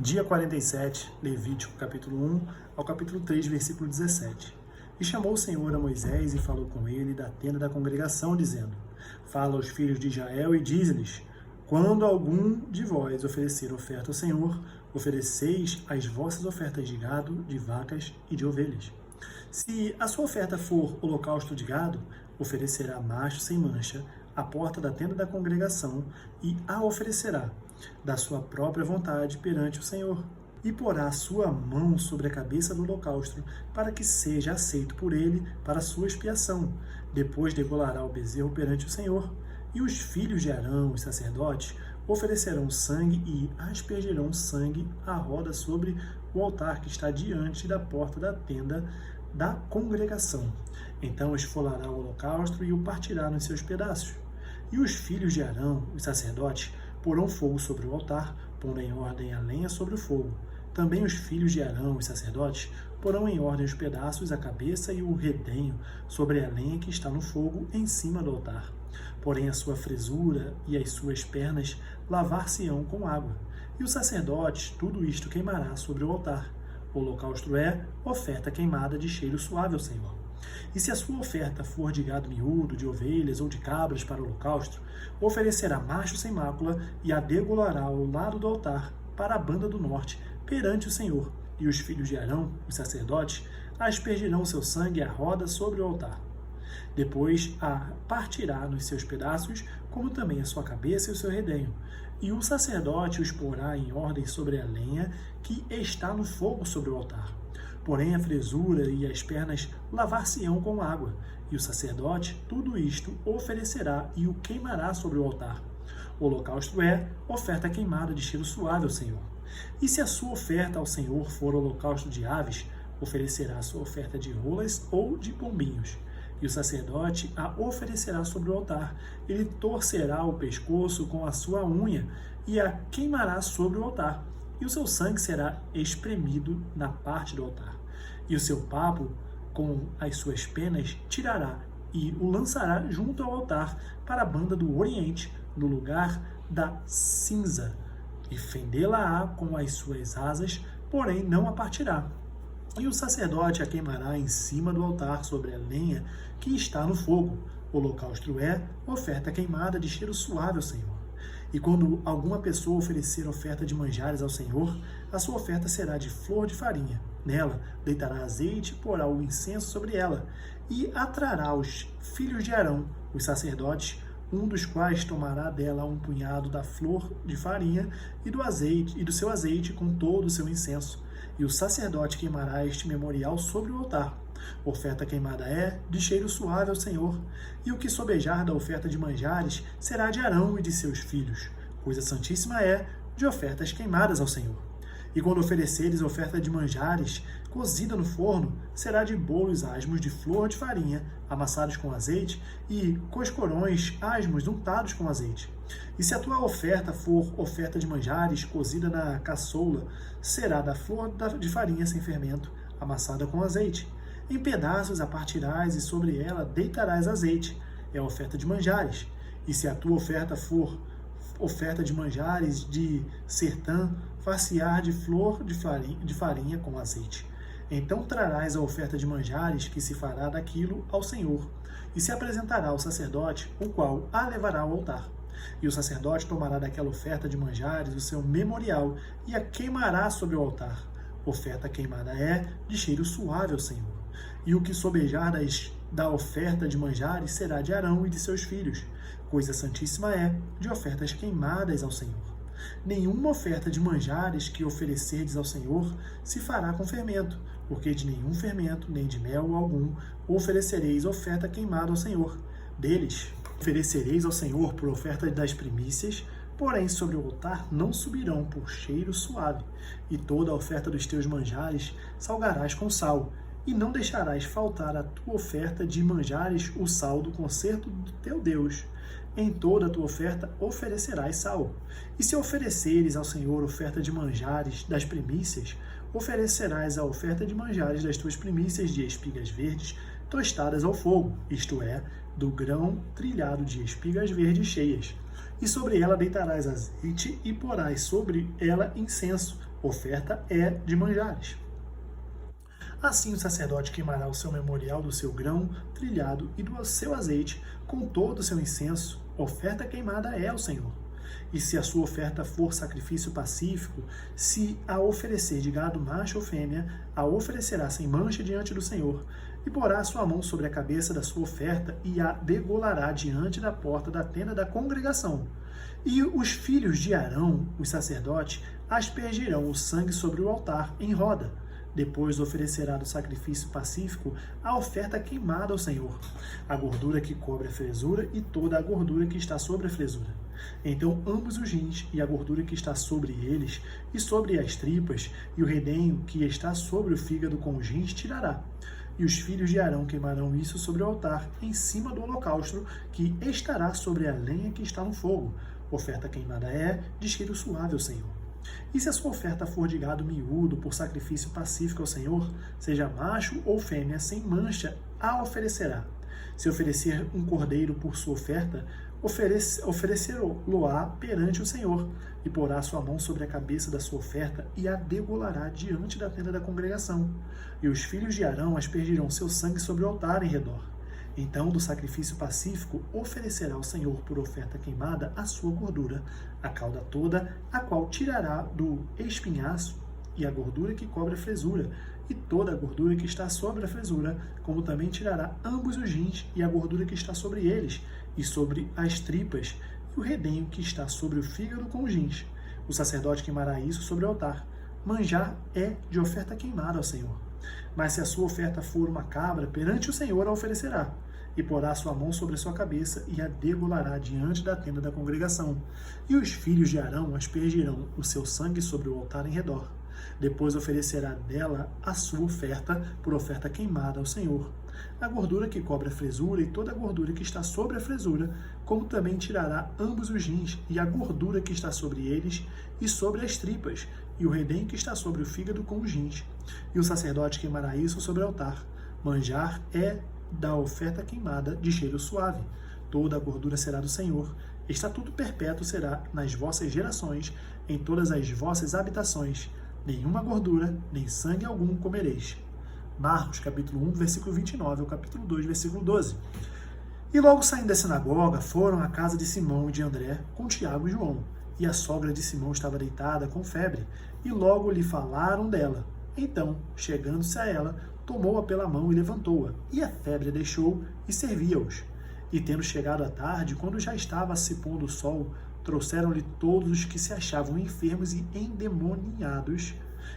Dia 47, Levítico capítulo 1 ao capítulo 3, versículo 17. E chamou o Senhor a Moisés e falou com ele da tenda da congregação, dizendo: Fala aos filhos de Israel e dize-lhes: Quando algum de vós oferecer oferta ao Senhor, ofereceis as vossas ofertas de gado, de vacas e de ovelhas. Se a sua oferta for holocausto de gado, oferecerá macho sem mancha à porta da tenda da congregação e a oferecerá da sua própria vontade perante o Senhor. E porá a sua mão sobre a cabeça do holocausto, para que seja aceito por ele para a sua expiação. Depois degolará o bezerro perante o Senhor. E os filhos de Arão, os sacerdotes, oferecerão sangue e aspergirão sangue à roda sobre o altar que está diante da porta da tenda da congregação. Então esfolará o holocausto e o partirá nos seus pedaços. E os filhos de Arão, os sacerdotes, porão fogo sobre o altar, pondo em ordem a lenha sobre o fogo. Também os filhos de Arão, os sacerdotes, porão em ordem os pedaços, a cabeça e o redenho sobre a lenha que está no fogo em cima do altar. Porém a sua fresura e as suas pernas lavar-se-ão com água. E o sacerdote tudo isto queimará sobre o altar. O holocausto é oferta queimada de cheiro suave ao Senhor. E se a sua oferta for de gado miúdo, de ovelhas ou de cabras para o holocausto, oferecerá macho sem mácula e a degolará ao lado do altar, para a banda do norte, perante o Senhor. E os filhos de Arão, os sacerdotes, aspergirão seu sangue à roda sobre o altar. Depois a partirá nos seus pedaços, como também a sua cabeça e o seu redenho. E o sacerdote os porá em ordem sobre a lenha que está no fogo sobre o altar. Porém a fresura e as pernas lavar-se-ão com água, e o sacerdote tudo isto oferecerá e o queimará sobre o altar. O holocausto é oferta queimada de cheiro suave ao Senhor. E se a sua oferta ao Senhor for holocausto de aves, oferecerá a sua oferta de rolas ou de pombinhos. E o sacerdote a oferecerá sobre o altar. Ele torcerá o pescoço com a sua unha e a queimará sobre o altar. E o seu sangue será espremido na parte do altar. E o seu papo, com as suas penas, tirará e o lançará junto ao altar para a banda do oriente, no lugar da cinza. E fendê-la-á com as suas asas, porém não a partirá. E o sacerdote a queimará em cima do altar sobre a lenha que está no fogo. O holocausto é oferta queimada de cheiro suave ao Senhor. E quando alguma pessoa oferecer oferta de manjares ao Senhor, a sua oferta será de flor de farinha. Nela deitará azeite e porá o incenso sobre ela, e atrará os filhos de Arão, os sacerdotes, um dos quais tomará dela um punhado da flor de farinha e do azeite e do seu azeite com todo o seu incenso. E o sacerdote queimará este memorial sobre o altar. Oferta queimada é de cheiro suave ao Senhor, e o que sobejar da oferta de manjares será de Arão e de seus filhos. Coisa santíssima é de ofertas queimadas ao Senhor. E quando ofereceres oferta de manjares, cozida no forno, será de bolos asmos de flor de farinha, amassados com azeite, e coscorões asmos untados com azeite. E se a tua oferta for oferta de manjares, cozida na caçoula, será da flor de farinha sem fermento, amassada com azeite. Em pedaços a partirás e sobre ela deitarás azeite. É a oferta de manjares. E se a tua oferta for oferta de manjares de sertã, far-se-á de flor de farinha com azeite. Então trarás a oferta de manjares que se fará daquilo ao Senhor, e se apresentará ao sacerdote, o qual a levará ao altar. E o sacerdote tomará daquela oferta de manjares o seu memorial e a queimará sobre o altar. Oferta queimada é de cheiro suave ao Senhor. E o que sobejar da oferta de manjares será de Arão e de seus filhos. Coisa santíssima é de ofertas queimadas ao Senhor. Nenhuma oferta de manjares que oferecerdes ao Senhor se fará com fermento, porque de nenhum fermento, nem de mel algum, oferecereis oferta queimada ao Senhor. Deles oferecereis ao Senhor por oferta das primícias, porém sobre o altar não subirão por cheiro suave. E toda a oferta dos teus manjares salgarás com sal, e não deixarás faltar a tua oferta de manjares o sal do concerto do teu Deus. Em toda a tua oferta oferecerás sal. E se ofereceres ao Senhor oferta de manjares das primícias, oferecerás a oferta de manjares das tuas primícias de espigas verdes tostadas ao fogo, isto é, do grão trilhado de espigas verdes cheias. E sobre ela deitarás azeite e porás sobre ela incenso, oferta é de manjares. Assim o sacerdote queimará o seu memorial do seu grão trilhado e do seu azeite, com todo o seu incenso. Oferta queimada é ao Senhor. E se a sua oferta for sacrifício pacífico, se a oferecer de gado macho ou fêmea, a oferecerá sem mancha diante do Senhor, e porá a sua mão sobre a cabeça da sua oferta e a degolará diante da porta da tenda da congregação. E os filhos de Arão, os sacerdotes, aspergirão o sangue sobre o altar em roda. Depois oferecerá do sacrifício pacífico a oferta queimada ao Senhor, a gordura que cobre a fresura e toda a gordura que está sobre a fresura. Então ambos os rins e a gordura que está sobre eles, e sobre as tripas, e o redenho que está sobre o fígado com os rins tirará. E os filhos de Arão queimarão isso sobre o altar, em cima do holocausto, que estará sobre a lenha que está no fogo. Oferta queimada é de cheiro suave ao Senhor. E se a sua oferta for de gado miúdo por sacrifício pacífico ao Senhor, seja macho ou fêmea, sem mancha, a oferecerá. Se oferecer um cordeiro por sua oferta, oferecê-lo-á perante o Senhor, e porá sua mão sobre a cabeça da sua oferta e a degolará diante da tenda da congregação. E os filhos de Arão aspergirão seu sangue sobre o altar em redor. Então, do sacrifício pacífico, oferecerá ao Senhor por oferta queimada a sua gordura, a cauda toda, a qual tirará do espinhaço, e a gordura que cobre a fresura, e toda a gordura que está sobre a fresura, como também tirará ambos os rins e a gordura que está sobre eles, e sobre as tripas, e o redenho que está sobre o fígado com os rins. O sacerdote queimará isso sobre o altar. Manjar é de oferta queimada ao Senhor. Mas se a sua oferta for uma cabra, perante o Senhor a oferecerá, e porá sua mão sobre a sua cabeça e a degolará diante da tenda da congregação. E os filhos de Arão aspergirão o seu sangue sobre o altar em redor. Depois oferecerá dela a sua oferta por oferta queimada ao Senhor. A gordura que cobre a fresura e toda a gordura que está sobre a fresura, como também tirará ambos os rins e a gordura que está sobre eles e sobre as tripas, e o redenho que está sobre o fígado com os rins. E o sacerdote queimará isso sobre o altar. Manjar é da oferta queimada de cheiro suave. Toda a gordura será do Senhor. Estatuto perpétuo será nas vossas gerações, em todas as vossas habitações. Nenhuma gordura, nem sangue algum comereis. Marcos, capítulo 1, versículo 29, ao capítulo 2, versículo 12. E logo saindo da sinagoga, foram à casa de Simão e de André, com Tiago e João. E a sogra de Simão estava deitada com febre, e logo lhe falaram dela. Então, chegando-se a ela, tomou-a pela mão e levantou-a, e a febre a deixou, e servia-os. E tendo chegado à tarde, quando já estava se pondo o sol, trouxeram-lhe todos os que se achavam enfermos e endemoniados,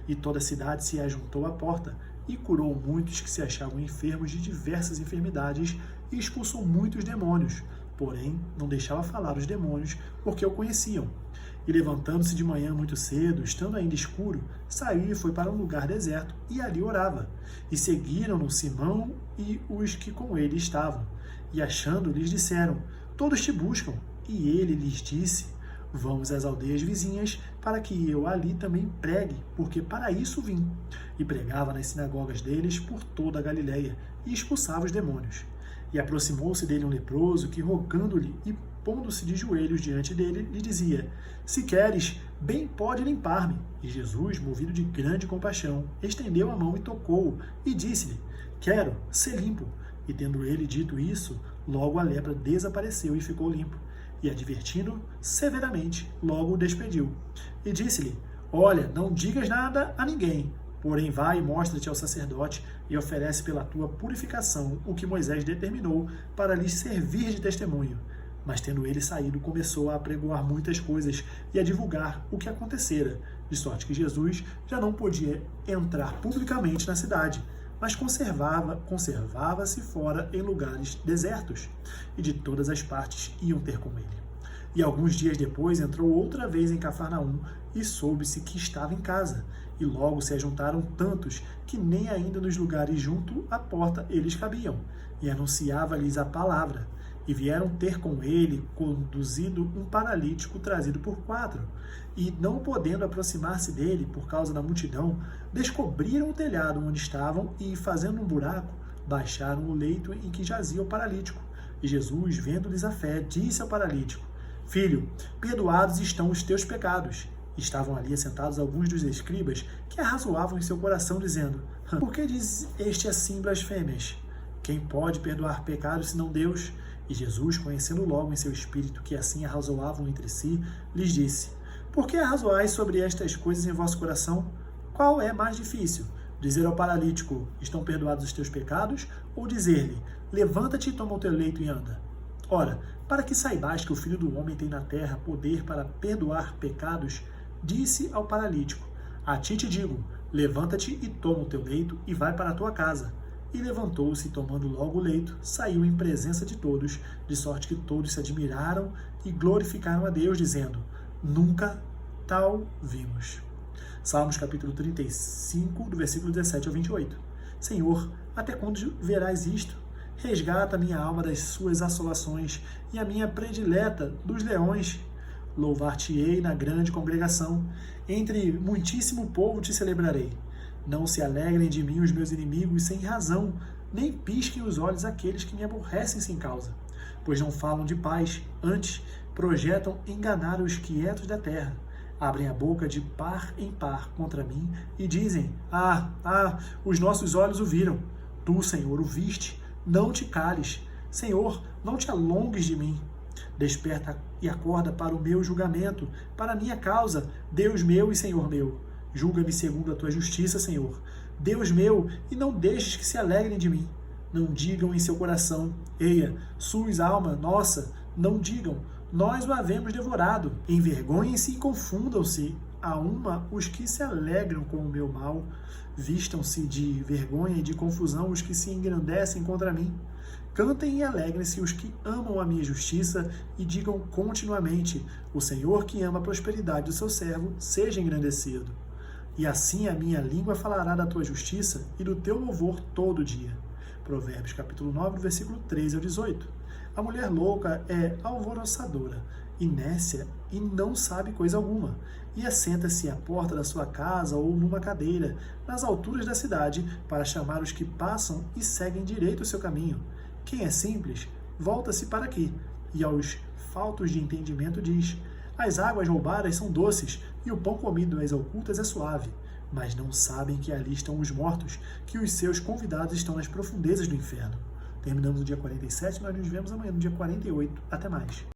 e toda a cidade se ajuntou à porta, e curou muitos que se achavam enfermos de diversas enfermidades, e expulsou muitos demônios. Porém, não deixava falar os demônios, porque o conheciam. E levantando-se de manhã muito cedo, estando ainda escuro, saiu e foi para um lugar deserto, e ali orava. E seguiram-no Simão e os que com ele estavam. E achando, lhes disseram: todos te buscam. E ele lhes disse: vamos às aldeias vizinhas, para que eu ali também pregue, porque para isso vim. E pregava nas sinagogas deles por toda a Galileia, e expulsava os demônios. E aproximou-se dele um leproso, que rogando-lhe e pondo-se de joelhos diante dele, lhe dizia: se queres, bem pode limpar-me. E Jesus, movido de grande compaixão, estendeu a mão e tocou-o, e disse-lhe: quero, ser limpo. E tendo ele dito isso, logo a lepra desapareceu e ficou limpo. E advertindo severamente, logo o despediu. E disse-lhe: olha, não digas nada a ninguém, porém vai e mostra-te ao sacerdote e oferece pela tua purificação o que Moisés determinou para lhes servir de testemunho. Mas tendo ele saído, começou a apregoar muitas coisas e a divulgar o que acontecera, de sorte que Jesus já não podia entrar publicamente na cidade, mas conservava-se fora em lugares desertos, e de todas as partes iam ter com ele. E alguns dias depois entrou outra vez em Cafarnaum, e soube-se que estava em casa. E logo se ajuntaram tantos, que nem ainda nos lugares junto à porta eles cabiam. E anunciava-lhes a palavra. E vieram ter com ele, conduzido um paralítico trazido por 4. E, não podendo aproximar-se dele por causa da multidão, descobriram o telhado onde estavam e, fazendo um buraco, baixaram o leito em que jazia o paralítico. E Jesus, vendo-lhes a fé, disse ao paralítico: filho, perdoados estão os teus pecados. Estavam ali assentados alguns dos escribas que arrazoavam em seu coração, dizendo: por que diz este assim blasfêmias? Quem pode perdoar pecados senão Deus? E Jesus, conhecendo logo em seu espírito que assim arrazoavam entre si, lhes disse: por que arrazoais sobre estas coisas em vosso coração? Qual é mais difícil? Dizer ao paralítico: estão perdoados os teus pecados? Ou dizer-lhe: levanta-te e toma o teu leito e anda? Ora, para que saibais que o Filho do Homem tem na terra poder para perdoar pecados, disse ao paralítico: a ti te digo, levanta-te e toma o teu leito e vai para a tua casa. E levantou-se, tomando logo o leito, saiu em presença de todos, de sorte que todos se admiraram e glorificaram a Deus, dizendo: nunca tal vimos. Salmos capítulo 35, do versículo 17 ao 28. Senhor, até quando verás isto? Resgata a minha alma das suas assolações e a minha predileta dos leões. Louvar-te-ei na grande congregação, entre muitíssimo povo te celebrarei. Não se alegrem de mim os meus inimigos sem razão, nem pisquem os olhos aqueles que me aborrecem sem causa. Pois não falam de paz, antes projetam enganar os quietos da terra. Abrem a boca de par em par contra mim e dizem: os nossos olhos o viram. Tu, Senhor, o viste, não te cales. Senhor, não te alongues de mim. Desperta e acorda para o meu julgamento, para a minha causa, Deus meu e Senhor meu. Julga-me segundo a tua justiça, Senhor. Deus meu, e não deixes que se alegrem de mim. Não digam em seu coração: eia, sus alma nossa. Não digam: nós o havemos devorado. Envergonhem-se e confundam-se a uma os que se alegram com o meu mal. Vistam-se de vergonha e de confusão os que se engrandecem contra mim. Cantem e alegrem-se os que amam a minha justiça e digam continuamente: o Senhor que ama a prosperidade do seu servo, seja engrandecido. E assim a minha língua falará da tua justiça e do teu louvor todo dia. Provérbios capítulo 9, versículo 13 ao 18. A mulher louca é alvoroçadora, inércia e não sabe coisa alguma, e assenta-se à porta da sua casa ou numa cadeira, nas alturas da cidade, para chamar os que passam e seguem direito o seu caminho. Quem é simples, volta-se para aqui, e aos faltos de entendimento diz: as águas roubadas são doces, e o pão comido nas ocultas é suave. Mas não sabem que ali estão os mortos, que os seus convidados estão nas profundezas do inferno. Terminamos o dia 47, nós nos vemos amanhã no dia 48. Até mais.